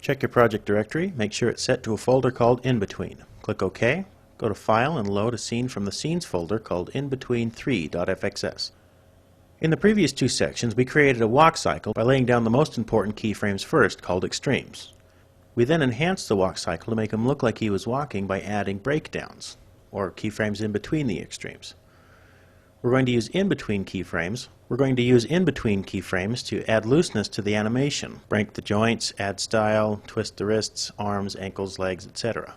Check your project directory. Make sure it's set to a folder called Inbetween. Click OK. Go to File and load a scene from the Scenes folder called Inbetween3.fxs. In the previous two sections, we created a walk cycle by laying down the most important keyframes first, called extremes. We then enhanced the walk cycle to make him look like he was walking by adding breakdowns, or keyframes in between the extremes. We're going to use in-between keyframes. We're going to use in-between keyframes to add looseness to the animation, break the joints, add style, twist the wrists, arms, ankles, legs, etc.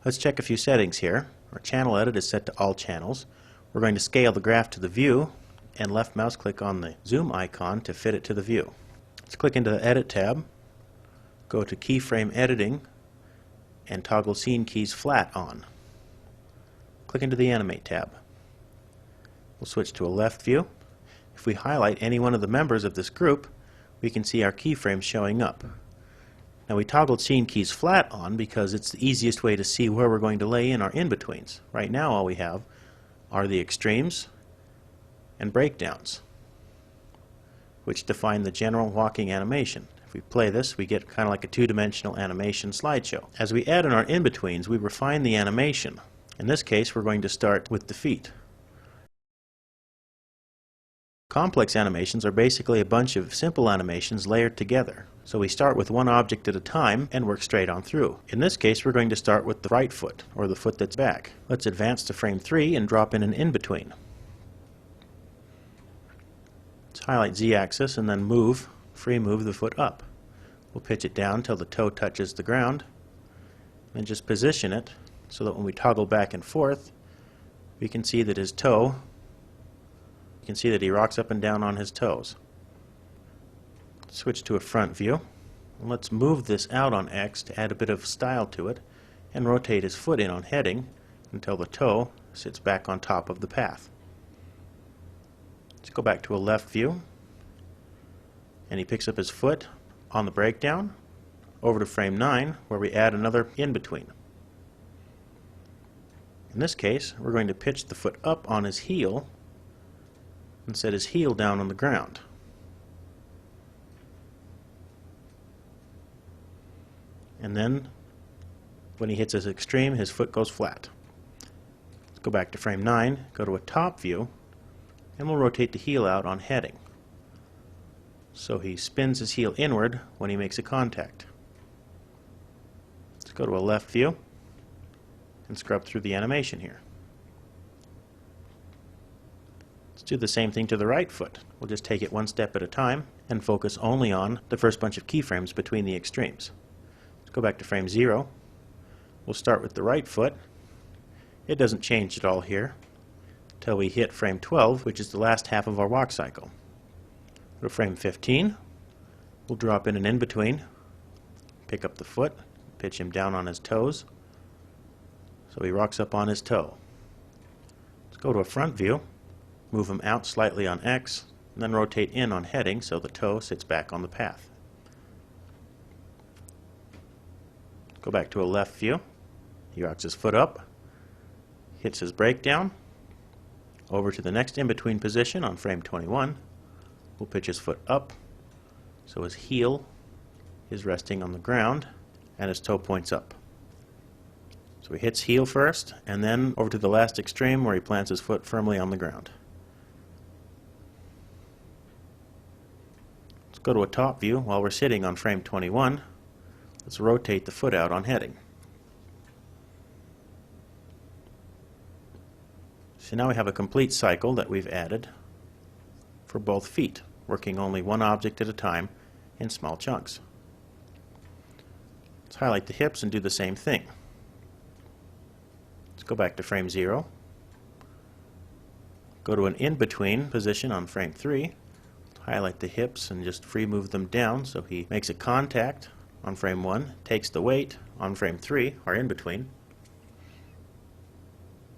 Let's check a few settings here. Our channel edit is set to all channels. We're going to scale the graph to the view and left mouse click on the zoom icon to fit it to the view. Let's click into the Edit tab, go to Keyframe Editing, and toggle Scene Keys Flat on. Click into the Animate tab. We'll switch to a left view. If we highlight any one of the members of this group, we can see our keyframes showing up. Now we toggled Scene Keys Flat on because it's the easiest way to see where we're going to lay in our in-betweens. Right now all we have are the extremes and breakdowns, which define the general walking animation. If we play this, we get kind of like a two-dimensional animation slideshow. As we add in our in-betweens, we refine the animation. In this case, we're going to start with the feet. Complex animations are basically a bunch of simple animations layered together. So we start with one object at a time and work straight on through. In this case, we're going to start with the right foot, or the foot that's back. Let's advance to frame 3 and drop in an in-between. Let's highlight Z-axis and then free move the foot up. We'll pitch it down till the toe touches the ground, and just position it so that when we toggle back and forth, we can see that his toe, you can see that he rocks up and down on his toes. Switch to a front view. And let's move this out on X to add a bit of style to it, and rotate his foot in on heading until the toe sits back on top of the path. Let's go back to a left view, and he picks up his foot on the breakdown, over to frame 9 where we add another in-between. In this case, we're going to pitch the foot up on his heel and set his heel down on the ground. And then when he hits his extreme, his foot goes flat. Let's go back to frame 9, go to a top view, and we'll rotate the heel out on heading. So he spins his heel inward when he makes a contact. Let's go to a left view and scrub through the animation here. Let's do the same thing to the right foot. We'll just take it one step at a time and focus only on the first bunch of keyframes between the extremes. Let's go back to frame 0. We'll start with the right foot. It doesn't change at all here until we hit frame 12, which is the last half of our walk cycle. Go to frame 15. We'll drop in an in-between, pick up the foot, pitch him down on his toes so he rocks up on his toe. Let's go to a front view, move him out slightly on X, and then rotate in on heading so the toe sits back on the path. Go back to a left view. He rocks his foot up, hits his breakdown, over to the next in-between position on frame 21. We'll pitch his foot up so his heel is resting on the ground and his toe points up. So he hits heel first and then over to the last extreme where he plants his foot firmly on the ground. Let's go to a top view while we're sitting on frame 21. Let's rotate the foot out on heading. So now we have a complete cycle that we've added for both feet, working only one object at a time in small chunks. Let's highlight the hips and do the same thing. Let's go back to frame 0. Go to an in-between position on frame 3. Highlight the hips and just free move them down so he makes a contact on frame 1, takes the weight on frame 3, or in-between,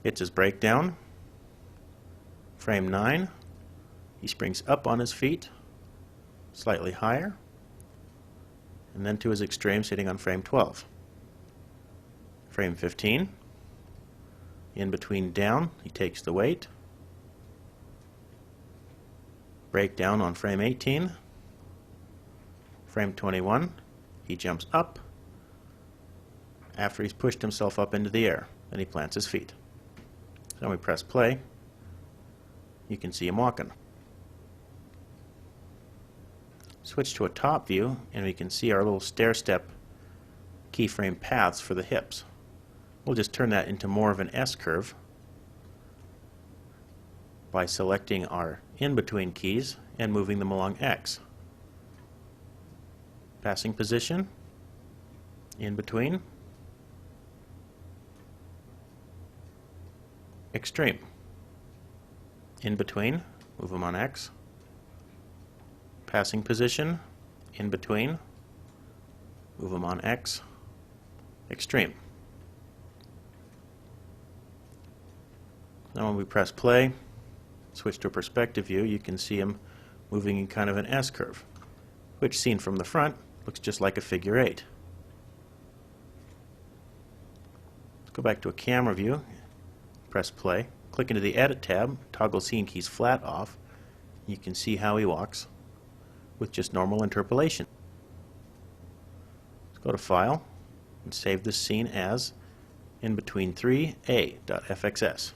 hits his breakdown. Frame 9, he springs up on his feet, slightly higher, and then to his extreme sitting on frame 12. Frame 15, in between down, he takes the weight, breakdown on frame 18, frame 21, he jumps up after he's pushed himself up into the air. Then he plants his feet. So when we press play, you can see him walking. Switch to a top view and we can see our little stair-step keyframe paths for the hips. We'll just turn that into more of an S-curve by selecting our in-between keys and moving them along X. Passing position, in between, extreme. In between, move them on X. Passing position, in between, move them on X. Extreme. Now when we press play, switch to a perspective view, you can see him moving in kind of an S-curve, which seen from the front looks just like a figure 8. Let's go back to a camera view, press play, click into the Edit tab, toggle scene keys flat off. You can see how he walks with just normal interpolation. Let's go to File and save this scene as Inbetween3A.fxs.